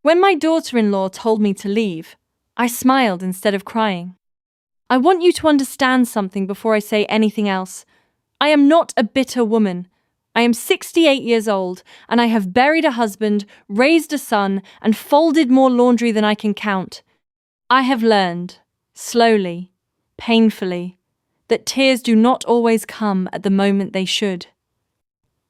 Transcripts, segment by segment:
When my daughter-in-law told me to leave, I smiled instead of crying. I want you to understand something before I say anything else. I am not a bitter woman. I am 68 years old, and I have buried a husband, raised a son, and folded more laundry than I can count. I have learned, slowly, painfully, that tears do not always come at the moment they should.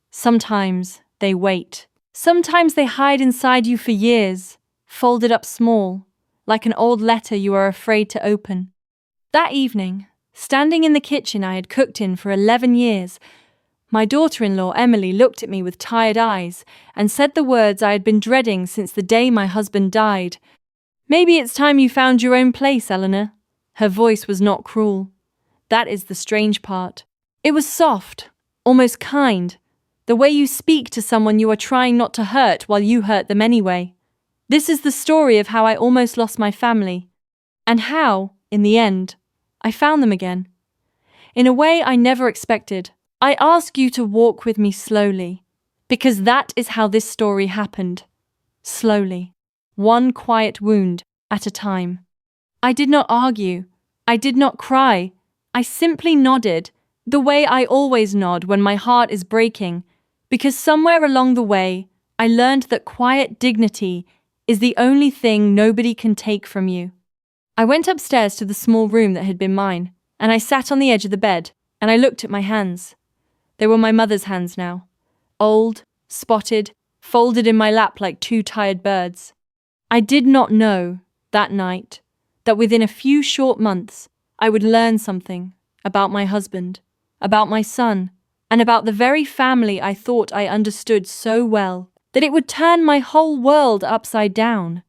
Sometimes they wait. Sometimes they hide inside you for years, folded up small, like an old letter you are afraid to open. That evening, standing in the kitchen I had cooked in for 11 years, my daughter-in-law Emily looked at me with tired eyes and said the words I had been dreading since the day my husband died. "Maybe it's time you found your own place, Eleanor." Her voice was not cruel. That is the strange part. It was soft, almost kind, the way you speak to someone you are trying not to hurt while you hurt them anyway. This is the story of how I almost lost my family, and how, in the end, I found them again. In a way I never expected. I ask you to walk with me slowly, because that is how this story happened. Slowly, one quiet wound at a time. I did not argue. I did not cry. I simply nodded, the way I always nod when my heart is breaking, because somewhere along the way, I learned that quiet dignity is the only thing nobody can take from you. I went upstairs to the small room that had been mine, and I sat on the edge of the bed, and I looked at my hands. They were my mother's hands now, old, spotted, folded in my lap like two tired birds. I did not know, that night, that within a few short months, I would learn something about my husband, about my son, and about the very family I thought I understood so well, that it would turn my whole world upside down.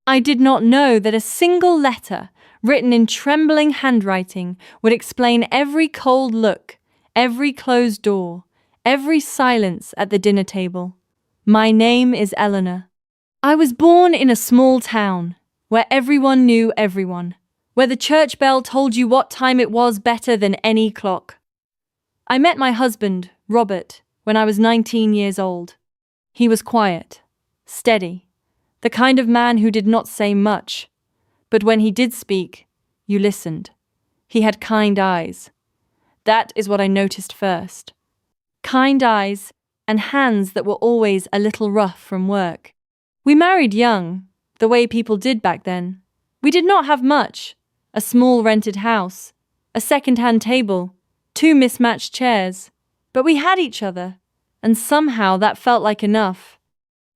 I did not know that a single letter, written in trembling handwriting, would explain every cold look, every closed door, every silence at the dinner table. My name is Eleanor. I was born in a small town, where everyone knew everyone, where the church bell told you what time it was better than any clock. I met my husband, Robert, when I was 19 years old. He was quiet, steady, the kind of man who did not say much, but when he did speak, you listened. He had kind eyes. That is what I noticed first. Kind eyes and hands that were always a little rough from work. We married young, the way people did back then. We did not have much. A small rented house, a second-hand table, 2 mismatched chairs. But we had each other, and somehow that felt like enough.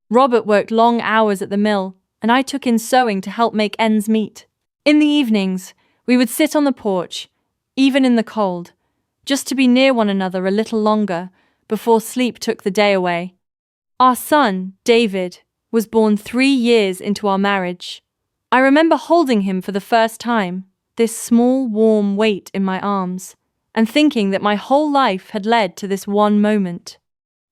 Robert worked long hours at the mill, and I took in sewing to help make ends meet. In the evenings, we would sit on the porch, even in the cold, just to be near one another a little longer before sleep took the day away. Our son, David, was born 3 years into our marriage. I remember holding him for the first time, this small, warm weight in my arms, and thinking that my whole life had led to this one moment.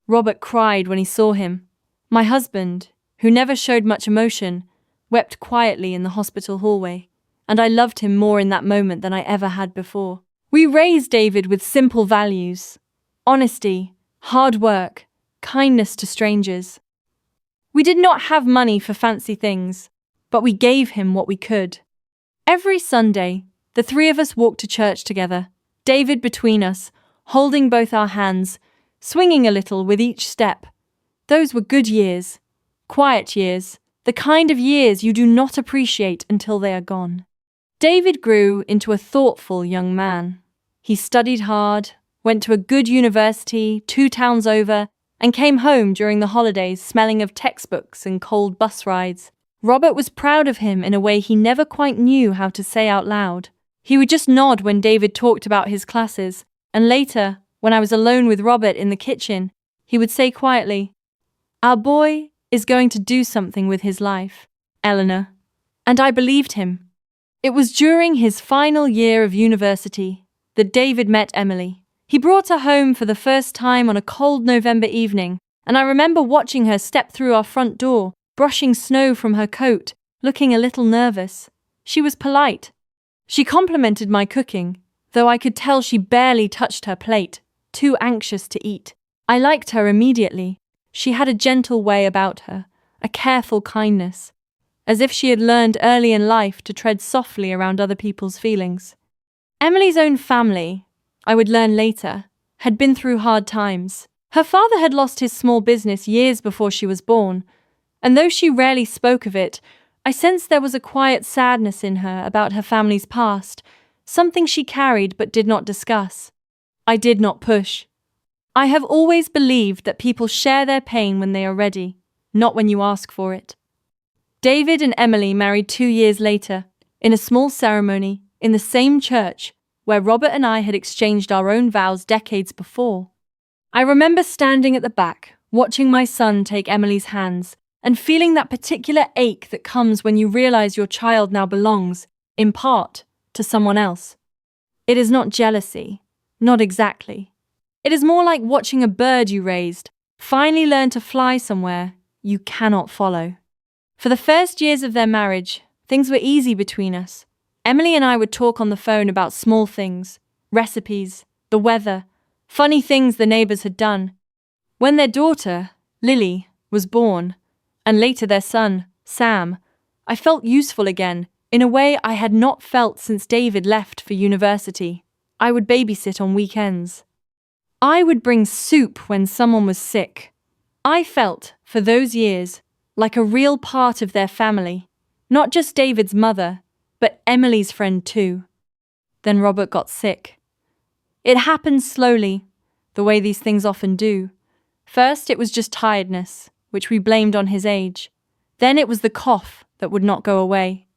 Robert cried when he saw him. My husband, who never showed much emotion, wept quietly in the hospital hallway, and I loved him more in that moment than I ever had before. We raised David with simple values: honesty, hard work, kindness to strangers. We did not have money for fancy things, but we gave him what we could. Every Sunday, the 3 of us walked to church together, David between us, holding both our hands, swinging a little with each step. Those were good years, quiet years, the kind of years you do not appreciate until they are gone. David grew into a thoughtful young man. He studied hard, went to a good university 2 towns over, and came home during the holidays smelling of textbooks and cold bus rides. Robert was proud of him in a way he never quite knew how to say out loud. He would just nod when David talked about his classes, and later, when I was alone with Robert in the kitchen, he would say quietly, "Our boy is going to do something with his life, Eleanor." And I believed him. It was during his final year of university that David met Emily. He brought her home for the first time on a cold November evening, and I remember watching her step through our front door, brushing snow from her coat, looking a little nervous. She was polite. She complimented my cooking, though I could tell she barely touched her plate, too anxious to eat. I liked her immediately. She had a gentle way about her, a careful kindness. as if she had learned early in life to tread softly around other people's feelings. Emily's own family, I would learn later, had been through hard times. Her father had lost his small business years before she was born, and though she rarely spoke of it, I sensed there was a quiet sadness in her about her family's past, something she carried but did not discuss. I did not push. I have always believed that people share their pain when they are ready, not when you ask for it. David and Emily married 2 years later, in a small ceremony, in the same church where Robert and I had exchanged our own vows decades before. I remember standing at the back, watching my son take Emily's hands, and feeling that particular ache that comes when you realize your child now belongs, in part, to someone else. It is not jealousy, not exactly. It is more like watching a bird you raised finally learn to fly somewhere you cannot follow. For the first years of their marriage, things were easy between us. Emily and I would talk on the phone about small things, recipes, the weather, funny things the neighbors had done. When their daughter, Lily, was born, and later their son, Sam, I felt useful again, in a way I had not felt since David left for university. I would babysit on weekends. I would bring soup when someone was sick. I felt, for those years, like a real part of their family, not just David's mother, but Emily's friend too. Then Robert got sick. It happened slowly, the way these things often do. First, it was just tiredness, which we blamed on his age. Then it was the cough that would not go away.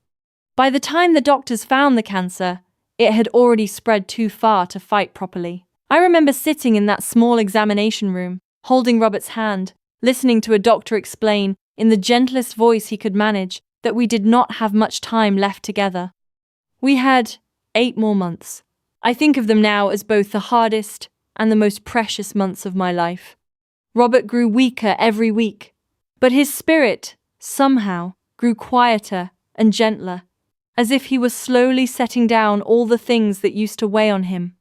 By the time the doctors found the cancer, it had already spread too far to fight properly. I remember sitting in that small examination room, holding Robert's hand, listening to a doctor explain, in the gentlest voice he could manage, that we did not have much time left together. We had 8 more months. I think of them now as both the hardest and the most precious months of my life. Robert grew weaker every week, but his spirit, somehow, grew quieter and gentler, as if he was slowly setting down all the things that used to weigh on him.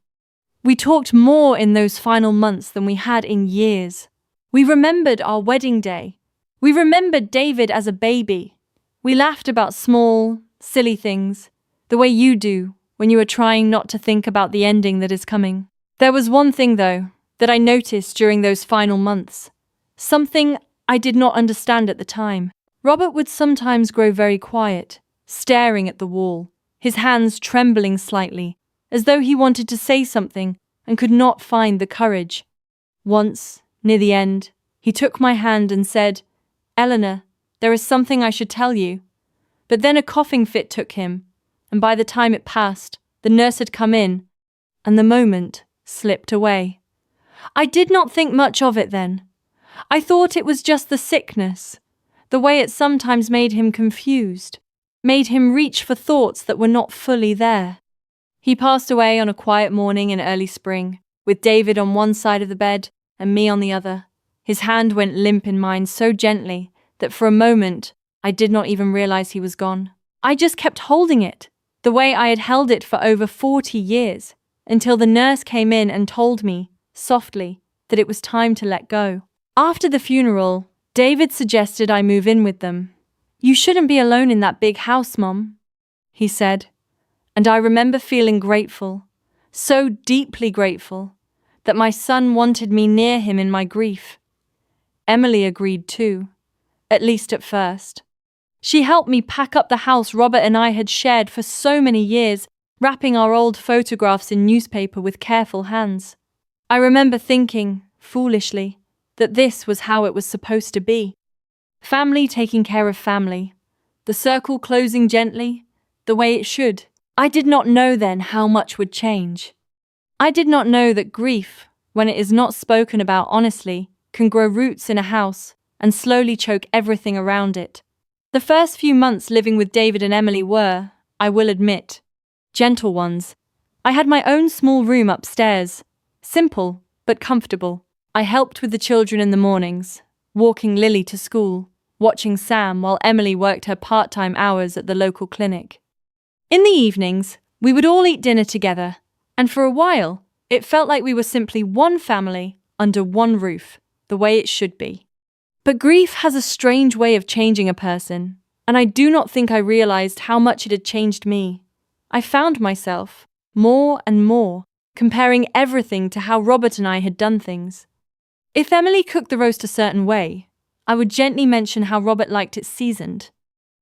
We talked more in those final months than we had in years. We remembered our wedding day. We remembered David as a baby. We laughed about small, silly things, the way you do when you are trying not to think about the ending that is coming. There was one thing, though, that I noticed during those final months. Something I did not understand at the time. Robert would sometimes grow very quiet, staring at the wall, his hands trembling slightly, as though he wanted to say something and could not find the courage. Once, near the end, he took my hand and said, "Eleanor, there is something I should tell you." But then a coughing fit took him, and by the time it passed, the nurse had come in, and the moment slipped away. I did not think much of it then. I thought it was just the sickness, the way it sometimes made him confused, made him reach for thoughts that were not fully there. He passed away on a quiet morning in early spring, with David on one side of the bed and me on the other. His hand went limp in mine so gently that for a moment I did not even realize he was gone. I just kept holding it, the way I had held it for over 40 years, until the nurse came in and told me, softly, that it was time to let go. After the funeral, David suggested I move in with them. "You shouldn't be alone in that big house, Mom," he said. And I remember feeling grateful, so deeply grateful, that my son wanted me near him in my grief. Emily agreed too, at least at first. She helped me pack up the house Robert and I had shared for so many years, wrapping our old photographs in newspaper with careful hands. I remember thinking, foolishly, that this was how it was supposed to be. Family taking care of family, the circle closing gently, the way it should. I did not know then how much would change. I did not know that grief, when it is not spoken about honestly, can grow roots in a house and slowly choke everything around it. The first few months living with David and Emily were, I will admit, gentle ones. I had my own small room upstairs, simple but comfortable. I helped with the children in the mornings, walking Lily to school, watching Sam while Emily worked her part-time hours at the local clinic. In the evenings, we would all eat dinner together, and for a while, it felt like we were simply one family under one roof, the way it should be. But grief has a strange way of changing a person, and I do not think I realized how much it had changed me. I found myself, more and more, comparing everything to how Robert and I had done things. If Emily cooked the roast a certain way, I would gently mention how Robert liked it seasoned.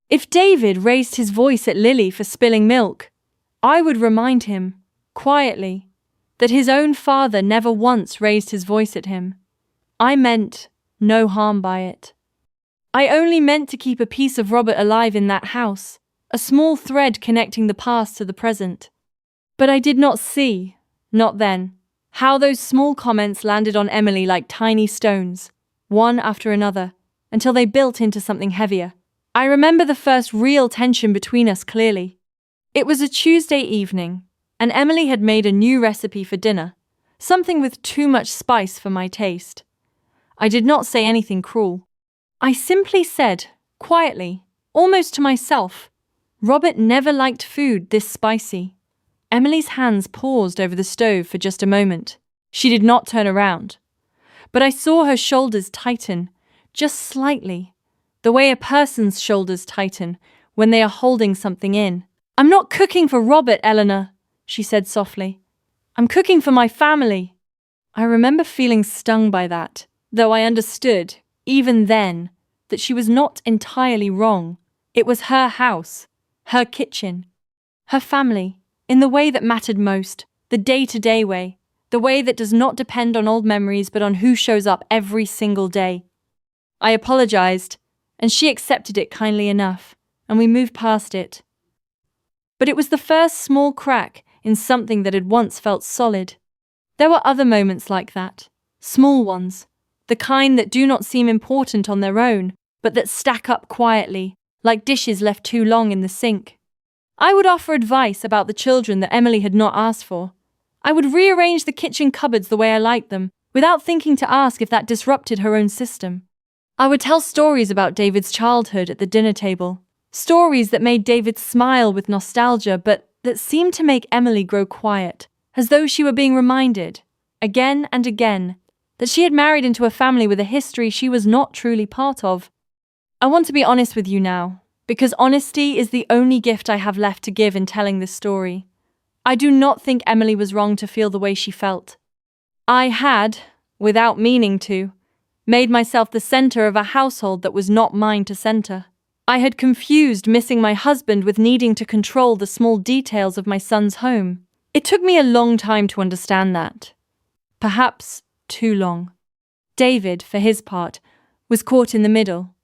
If David raised his voice at Lily for spilling milk, I would remind him, quietly, that his own father never once raised his voice at him. I meant no harm by it. I only meant to keep a piece of Robert alive in that house, a small thread connecting the past to the present. But I did not see, not then, how those small comments landed on Emily like tiny stones, one after another, until they built into something heavier. I remember the first real tension between us clearly. It was a Tuesday evening, and Emily had made a new recipe for dinner, something with too much spice for my taste. I did not say anything cruel. I simply said, quietly, almost to myself, Robert never liked food this spicy. Emily's hands paused over the stove for just a moment. She did not turn around. But I saw her shoulders tighten, just slightly, the way a person's shoulders tighten when they are holding something in. I'm not cooking for Robert, Eleanor, she said softly. I'm cooking for my family. I remember feeling stung by that, though I understood, even then, that she was not entirely wrong. It was her house, her kitchen, her family, in the way that mattered most, the day-to-day way, the way that does not depend on old memories but on who shows up every single day. I apologized, and she accepted it kindly enough, and we moved past it. But it was the first small crack in something that had once felt solid. There were other moments like that, small ones, the kind that do not seem important on their own, but that stack up quietly, like dishes left too long in the sink. I would offer advice about the children that Emily had not asked for. I would rearrange the kitchen cupboards the way I liked them, without thinking to ask if that disrupted her own system. I would tell stories about David's childhood at the dinner table, stories that made David smile with nostalgia, but that seemed to make Emily grow quiet, as though she were being reminded, again and again, that she had married into a family with a history she was not truly part of. I want to be honest with you now, because honesty is the only gift I have left to give in telling this story. I do not think Emily was wrong to feel the way she felt. I had, without meaning to, made myself the center of a household that was not mine to center. I had confused missing my husband with needing to control the small details of my son's home. It took me a long time to understand that. Perhaps too long. David, for his part, was caught in the middle,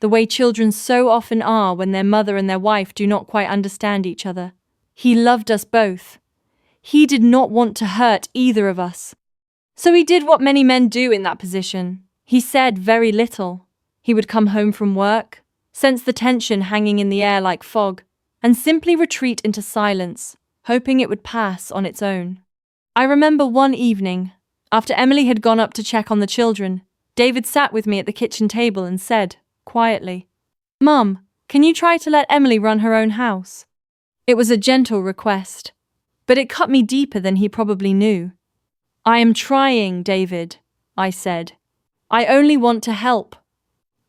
the way children so often are when their mother and their wife do not quite understand each other. He loved us both. He did not want to hurt either of us. So he did what many men do in that position. He said very little. He would come home from work, sense the tension hanging in the air like fog, and simply retreat into silence, hoping it would pass on its own. I remember one evening, after Emily had gone up to check on the children, David sat with me at the kitchen table and said, quietly, "Mum, can you try to let Emily run her own house?" It was a gentle request, but it cut me deeper than he probably knew. "I am trying, David," I said. "I only want to help."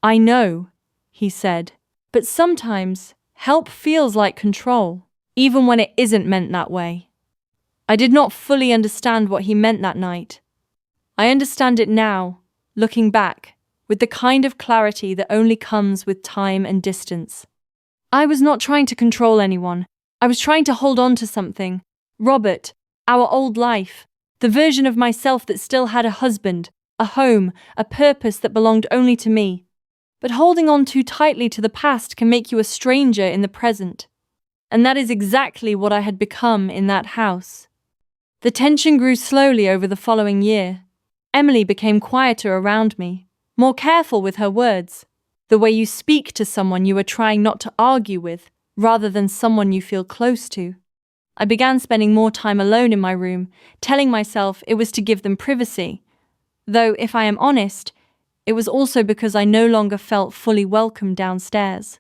"I know," he said, "but sometimes help feels like control, even when it isn't meant that way." I did not fully understand what he meant that night. I understand it now, looking back, with the kind of clarity that only comes with time and distance. I was not trying to control anyone. I was trying to hold on to something. Robert, our old life, the version of myself that still had a husband, a home, a purpose that belonged only to me. But holding on too tightly to the past can make you a stranger in the present. And that is exactly what I had become in that house. The tension grew slowly over the following year. Emily became quieter around me, more careful with her words, the way you speak to someone you are trying not to argue with, rather than someone you feel close to. I began spending more time alone in my room, telling myself it was to give them privacy, though, if I am honest, it was also because I no longer felt fully welcome downstairs.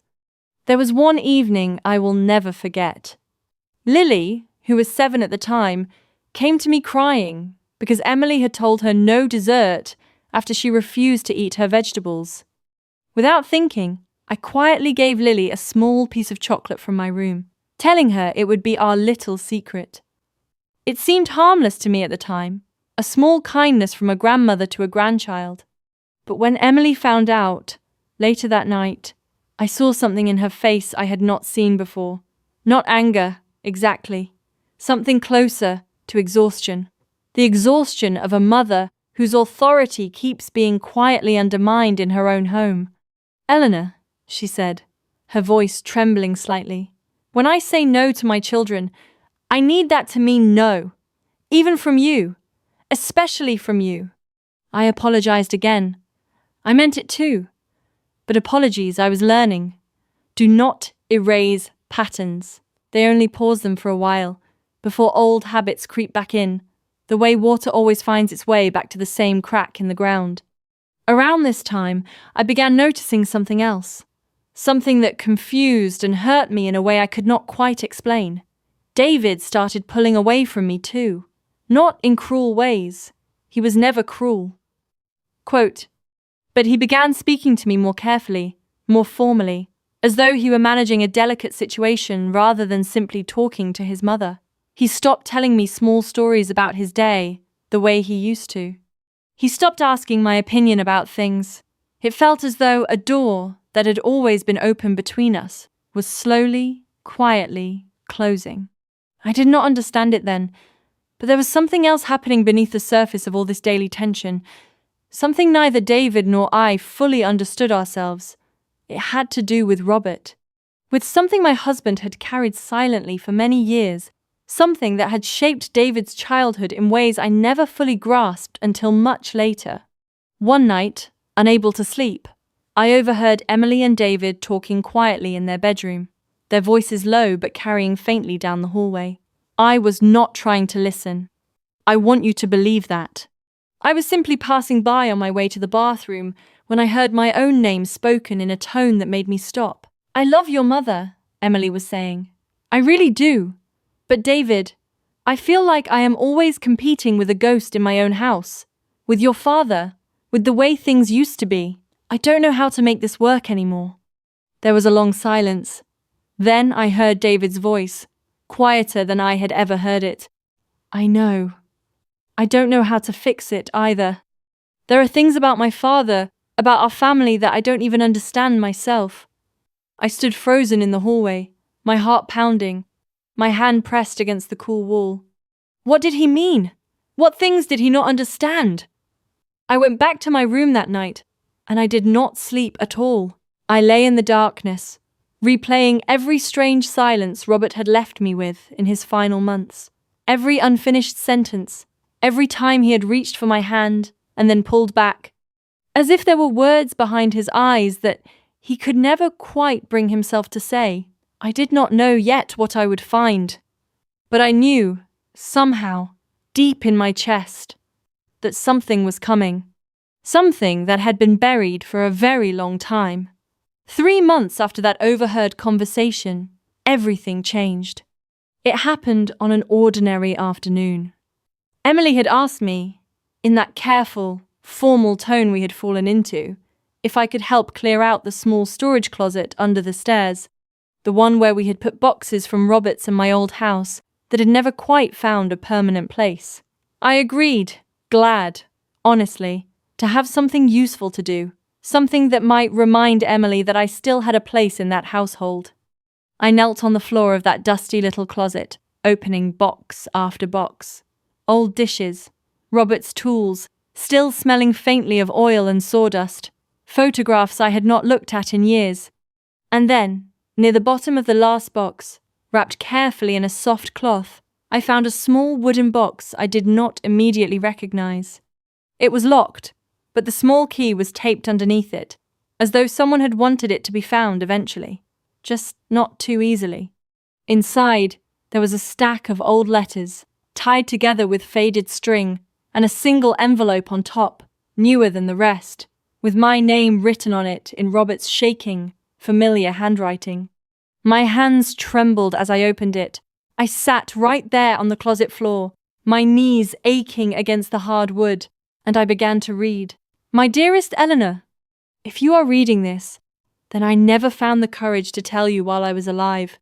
There was one evening I will never forget. Lily, who was 7 at the time, came to me crying because Emily had told her no dessert after she refused to eat her vegetables. Without thinking, I quietly gave Lily a small piece of chocolate from my room, telling her it would be our little secret. It seemed harmless to me at the time, a small kindness from a grandmother to a grandchild. But when Emily found out, later that night, I saw something in her face I had not seen before. Not anger, exactly. Something closer to exhaustion. The exhaustion of a mother whose authority keeps being quietly undermined in her own home. "Eleanor," she said, her voice trembling slightly, "when I say no to my children, I need that to mean no. Even from you. Especially from you." I apologized again. I meant it too. But apologies, I was learning. Do not erase patterns. They only pause them for a while, before old habits creep back in, the way water always finds its way back to the same crack in the ground. Around this time, I began noticing something else. Something that confused and hurt me in a way I could not quite explain. David started pulling away from me too. Not in cruel ways. He was never cruel. Quote, "But he began speaking to me more carefully, more formally, as though he were managing a delicate situation rather than simply talking to his mother. He stopped telling me small stories about his day, the way he used to. He stopped asking my opinion about things. It felt as though a door that had always been open between us was slowly, quietly closing. I did not understand it then, but there was something else happening beneath the surface of all this daily tension, something neither David nor I fully understood ourselves. It had to do with Robert, with something my husband had carried silently for many years, something that had shaped David's childhood in ways I never fully grasped until much later. One night, unable to sleep, I overheard Emily and David talking quietly in their bedroom, their voices low but carrying faintly down the hallway. I was not trying to listen. I want you to believe that. I was simply passing by on my way to the bathroom when I heard my own name spoken in a tone that made me stop. "I love your mother," Emily was saying. "I really do. But David, I feel like I am always competing with a ghost in my own house, with your father, with the way things used to be. I don't know how to make this work anymore." There was a long silence. Then I heard David's voice, quieter than I had ever heard it. "I know. I don't know how to fix it either. There are things about my father, about our family that I don't even understand myself." I stood frozen in the hallway, my heart pounding, my hand pressed against the cool wall. What did he mean? What things did he not understand? I went back to my room that night, and I did not sleep at all. I lay in the darkness, replaying every strange silence Robert had left me with in his final months, every unfinished sentence, every time he had reached for my hand and then pulled back, as if there were words behind his eyes that he could never quite bring himself to say. I did not know yet what I would find, but I knew, somehow, deep in my chest, that something was coming, something that had been buried for a very long time. 3 months after that overheard conversation, everything changed. It happened on an ordinary afternoon. Emily had asked me, in that careful, formal tone we had fallen into, if I could help clear out the small storage closet under the stairs, the one where we had put boxes from Robert's and my old house that had never quite found a permanent place. I agreed, glad, honestly, to have something useful to do, something that might remind Emily that I still had a place in that household. I knelt on the floor of that dusty little closet, opening box after box. Old dishes, Robert's tools, still smelling faintly of oil and sawdust, photographs I had not looked at in years. And then, near the bottom of the last box, wrapped carefully in a soft cloth, I found a small wooden box I did not immediately recognize. It was locked, but the small key was taped underneath it, as though someone had wanted it to be found eventually, just not too easily. Inside, there was a stack of old letters, tied together with faded string, and a single envelope on top, newer than the rest, with my name written on it in Robert's shaking, familiar handwriting. My hands trembled as I opened it. I sat right there on the closet floor, my knees aching against the hard wood, and I began to read. "My dearest Eleanor, if you are reading this, then I never found the courage to tell you while I was alive.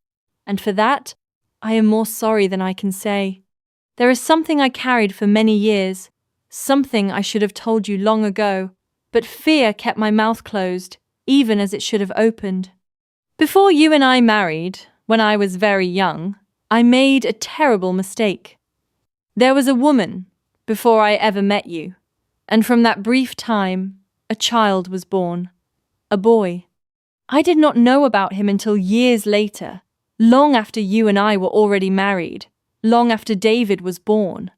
And for that, I am more sorry than I can say. There is something I carried for many years, something I should have told you long ago, but fear kept my mouth closed, even as it should have opened. Before you and I married, when I was very young, I made a terrible mistake. There was a woman before I ever met you, and from that brief time, a child was born, a boy. I did not know about him until years later, long after you and I were already married, long after David was born.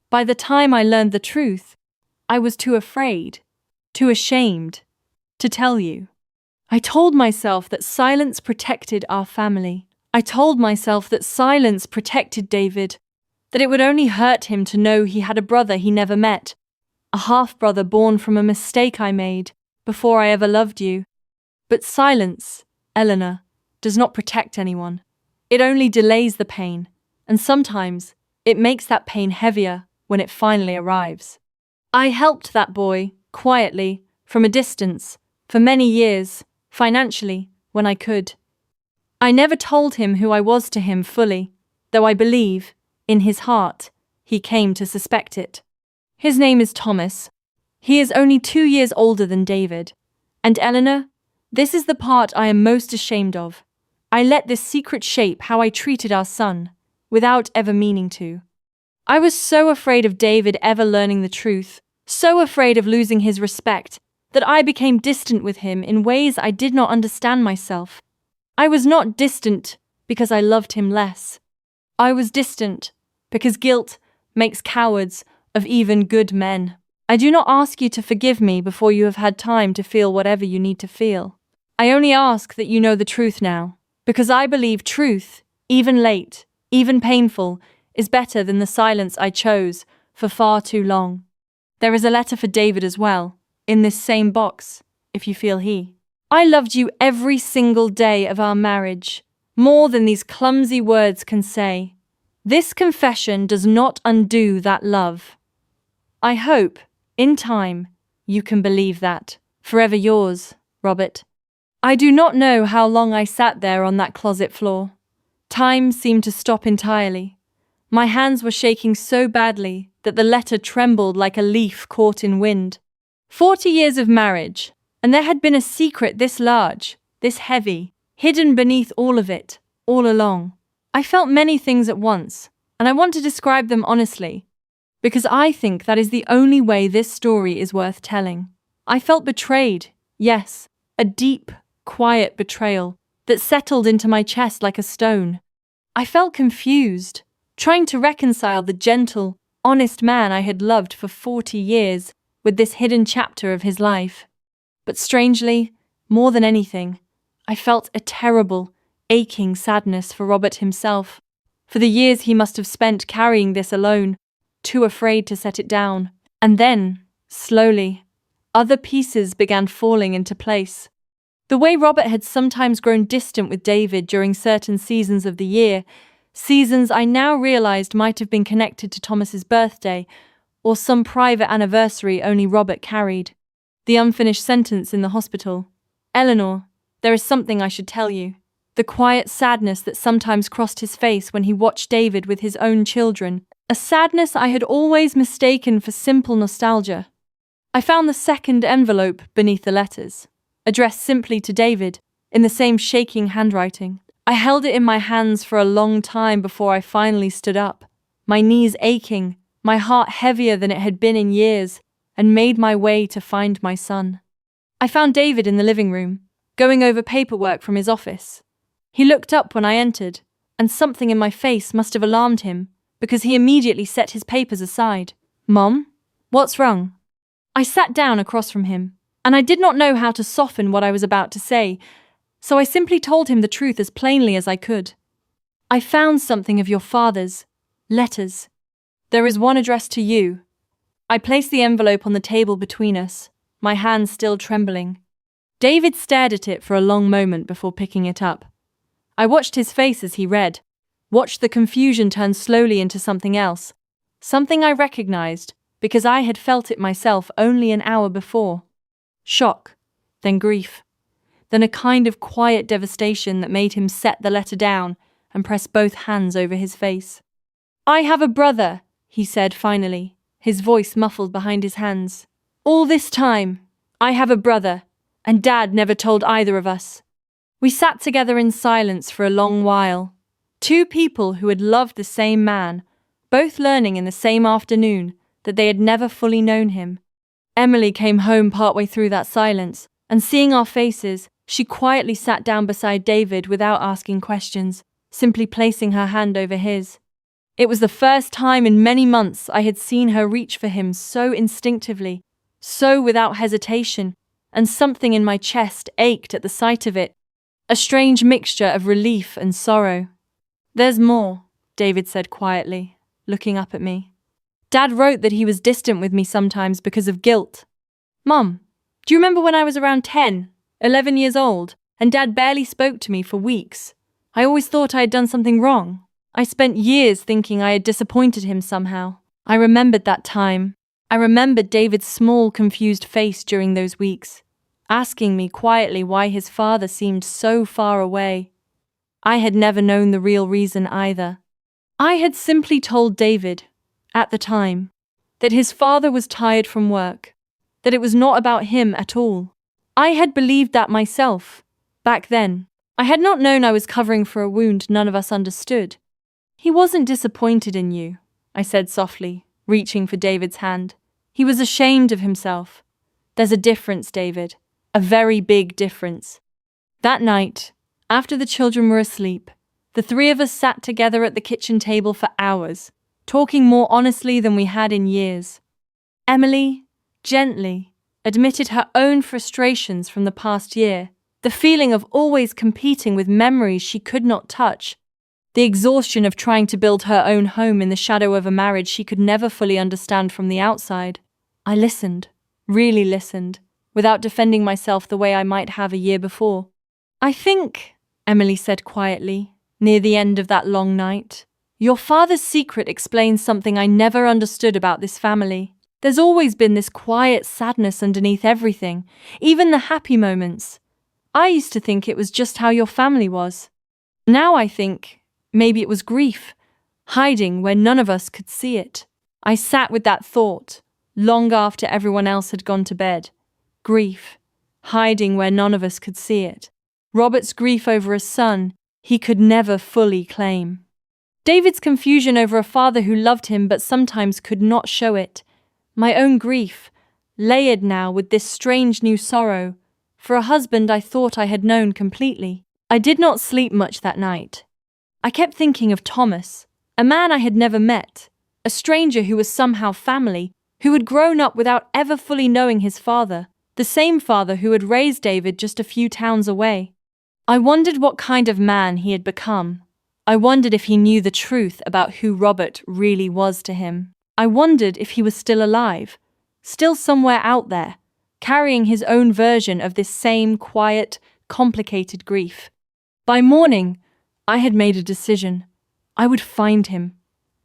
By the time I learned the truth, I was too afraid, too ashamed to tell you. I told myself that silence protected our family. I told myself that silence protected David, that it would only hurt him to know he had a brother he never met, a half-brother born from a mistake I made before I ever loved you. But silence, Eleanor, does not protect anyone. It only delays the pain, and sometimes it makes that pain heavier when it finally arrives. I helped that boy, quietly, from a distance, for many years, financially, when I could. I never told him who I was to him fully, though I believe, in his heart, he came to suspect it. His name is Thomas. He is only 2 years older than David. And Eleanor, this is the part I am most ashamed of. I let this secret shape how I treated our son, without ever meaning to. I was so afraid of David ever learning the truth, so afraid of losing his respect, that I became distant with him in ways I did not understand myself. I was not distant because I loved him less. I was distant because guilt makes cowards of even good men. I do not ask you to forgive me before you have had time to feel whatever you need to feel. I only ask that you know the truth now, because I believe truth, even late, even painful, is better than the silence I chose for far too long. There is a letter for David as well, in this same box, if you feel he. I loved you every single day of our marriage, more than these clumsy words can say. This confession does not undo that love. I hope, in time, you can believe that. Forever yours, Robert. I do not know how long I sat there on that closet floor. Time seemed to stop entirely. My hands were shaking so badly that the letter trembled like a leaf caught in wind. 40 years of marriage, and there had been a secret this large, this heavy, hidden beneath all of it, all along. I felt many things at once, and I want to describe them honestly, because I think that is the only way this story is worth telling. I felt betrayed, yes, a deep, quiet betrayal that settled into my chest like a stone. I felt confused, trying to reconcile the gentle, honest man I had loved for 40 years with this hidden chapter of his life. But strangely, more than anything, I felt a terrible, aching sadness for Robert himself, for the years he must have spent carrying this alone, too afraid to set it down. And then, slowly, other pieces began falling into place. The way Robert had sometimes grown distant with David during certain seasons of the year, seasons I now realized might have been connected to Thomas's birthday, or some private anniversary only Robert carried. The unfinished sentence in the hospital. Eleanor, there is something I should tell you. The quiet sadness that sometimes crossed his face when he watched David with his own children, a sadness I had always mistaken for simple nostalgia. I found the second envelope beneath the letters, addressed simply to David, in the same shaking handwriting. I held it in my hands for a long time before I finally stood up, my knees aching, my heart heavier than it had been in years, and made my way to find my son. I found David in the living room, going over paperwork from his office. He looked up when I entered, and something in my face must have alarmed him, because he immediately set his papers aside. Mom, what's wrong? I sat down across from him, and I did not know how to soften what I was about to say, so I simply told him the truth as plainly as I could. I found something of your father's letters. There is one addressed to you. I placed the envelope on the table between us, my hands still trembling. David stared at it for a long moment before picking it up. I watched his face as he read, watched the confusion turn slowly into something else, something I recognized because I had felt it myself only an hour before. Shock, then grief. then a kind of quiet devastation that made him set the letter down and press both hands over his face. "I have a brother," he said finally, his voice muffled behind his hands. "All this time, I have a brother, and Dad never told either of us." We sat together in silence for a long while. Two people who had loved the same man, both learning in the same afternoon that they had never fully known him. Emily came home partway through that silence, and seeing our faces, she quietly sat down beside David without asking questions, simply placing her hand over his. It was the first time in many months I had seen her reach for him so instinctively, so without hesitation, and something in my chest ached at the sight of it, a strange mixture of relief and sorrow. "There's more," David said quietly, looking up at me. "Dad wrote that he was distant with me sometimes because of guilt. Mum, do you remember when I was around 10, 11 years old, and Dad barely spoke to me for weeks? I always thought I had done something wrong. I spent years thinking I had disappointed him somehow. I remembered that time. I remembered David's small, confused face during those weeks, asking me quietly why his father seemed so far away. I had never known the real reason either. I had simply told David, at the time, that his father was tired from work, that it was not about him at all. I had believed that myself, back then. I had not known I was covering for a wound none of us understood. "He wasn't disappointed in you," I said softly, reaching for David's hand. "He was ashamed of himself. There's a difference, David, a very big difference." That night, after the children were asleep, the three of us sat together at the kitchen table for hours, talking more honestly than we had in years. Emily, gently, admitted her own frustrations from the past year, the feeling of always competing with memories she could not touch, the exhaustion of trying to build her own home in the shadow of a marriage she could never fully understand from the outside. I listened, really listened, without defending myself the way I might have a year before. "I think," Emily said quietly, near the end of that long night, "your father's secret explains something I never understood about this family. There's always been this quiet sadness underneath everything, even the happy moments. I used to think it was just how your family was. Now I think maybe it was grief, hiding where none of us could see it." I sat with that thought, long after everyone else had gone to bed. Grief, hiding where none of us could see it. Robert's grief over a son he could never fully claim. David's confusion over a father who loved him but sometimes could not show it. My own grief, layered now with this strange new sorrow, for a husband I thought I had known completely. I did not sleep much that night. I kept thinking of Thomas, a man I had never met, a stranger who was somehow family, who had grown up without ever fully knowing his father, the same father who had raised David just a few towns away. I wondered what kind of man he had become. I wondered if he knew the truth about who Robert really was to him. I wondered if he was still alive, still somewhere out there, carrying his own version of this same quiet, complicated grief. By morning, I had made a decision. I would find him.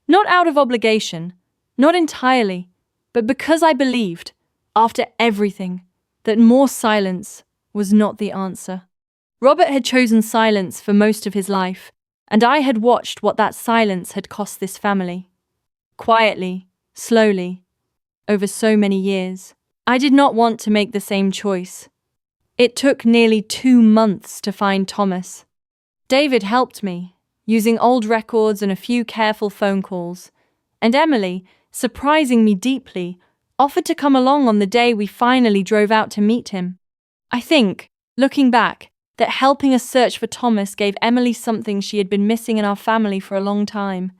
Not out of obligation, not entirely, but because I believed, after everything, that more silence was not the answer. Robert had chosen silence for most of his life, and I had watched what that silence had cost this family. Quietly, slowly, over so many years. I did not want to make the same choice. It took nearly 2 months to find Thomas. David helped me, using old records and a few careful phone calls, and Emily, surprising me deeply, offered to come along on the day we finally drove out to meet him. I think, looking back, that helping us search for Thomas gave Emily something she had been missing in our family for a long time,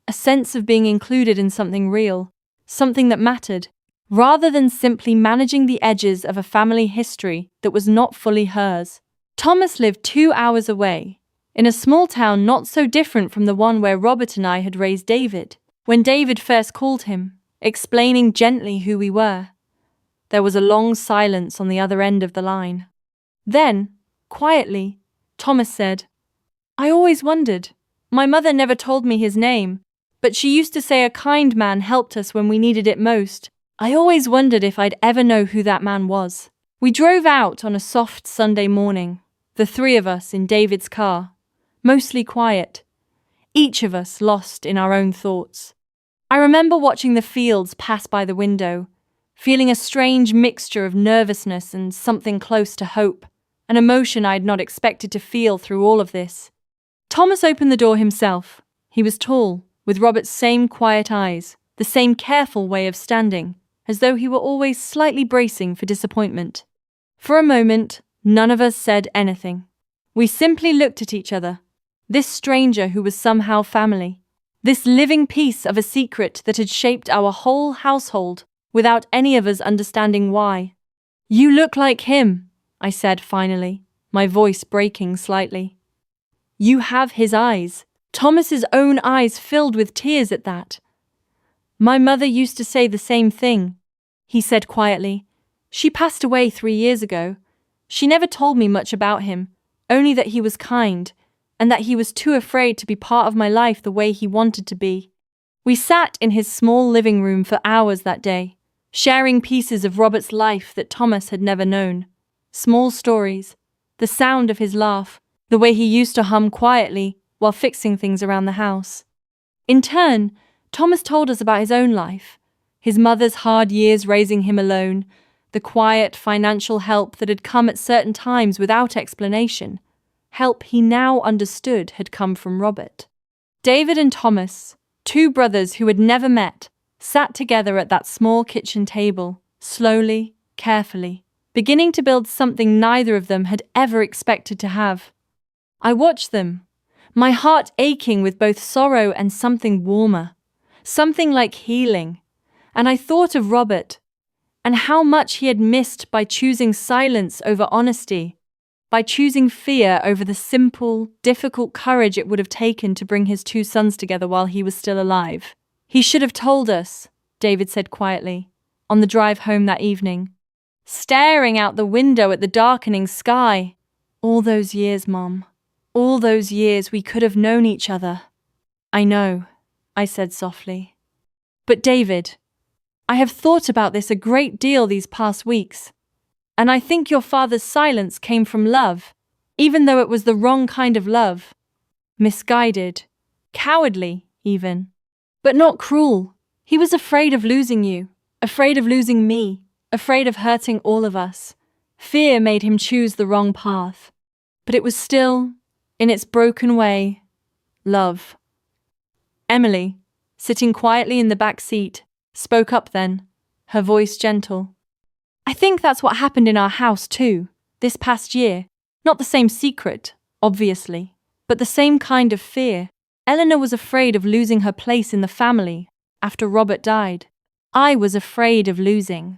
a sense of being included in something real, something that mattered, rather than simply managing the edges of a family history that was not fully hers. Thomas lived 2 hours away, in a small town not so different from the one where Robert and I had raised David. When David first called him, explaining gently who we were, there was a long silence on the other end of the line. Then, quietly, Thomas said, "I always wondered. My mother never told me his name, but she used to say a kind man helped us when we needed it most. I always wondered if I'd ever know who that man was." We drove out on a soft Sunday morning, the three of us in David's car, mostly quiet, each of us lost in our own thoughts. I remember watching the fields pass by the window, feeling a strange mixture of nervousness and something close to hope, an emotion I had not expected to feel through all of this. Thomas opened the door himself. He was tall, with Robert's same quiet eyes, the same careful way of standing, as though he were always slightly bracing for disappointment. For a moment, none of us said anything. We simply looked at each other. This stranger who was somehow family. This living piece of a secret that had shaped our whole household without any of us understanding why. "You look like him," I said finally, my voice breaking slightly. "You have his eyes." Thomas's own eyes filled with tears at that. "My mother used to say the same thing," he said quietly. "She passed away 3 years ago. She never told me much about him, only that he was kind, and that he was too afraid to be part of my life the way he wanted to be." We sat in his small living room for hours that day, sharing pieces of Robert's life that Thomas had never known. Small stories, the sound of his laugh, the way he used to hum quietly while fixing things around the house. In turn, Thomas told us about his own life, his mother's hard years raising him alone, the quiet financial help that had come at certain times without explanation, help he now understood had come from Robert. David and Thomas, two brothers who had never met, sat together at that small kitchen table, slowly, carefully, beginning to build something neither of them had ever expected to have. I watched them, my heart aching with both sorrow and something warmer, something like healing, and I thought of Robert, and how much he had missed by choosing silence over honesty, by choosing fear over the simple, difficult courage it would have taken to bring his two sons together while he was still alive. "He should have told us," David said quietly, on the drive home that evening, staring out the window at the darkening sky. "All those years, Mom. All those years we could have known each other." "I know," I said softly. "But David, I have thought about this a great deal these past weeks, and I think your father's silence came from love, even though it was the wrong kind of love. Misguided, cowardly, even, but not cruel. He was afraid of losing you, afraid of losing me, afraid of hurting all of us. Fear made him choose the wrong path. But it was still, in its broken way, love." Emily, sitting quietly in the back seat, spoke up then, her voice gentle. "I think that's what happened in our house too, this past year. Not the same secret, obviously, but the same kind of fear. Eleanor was afraid of losing her place in the family after Robert died. I was afraid of losing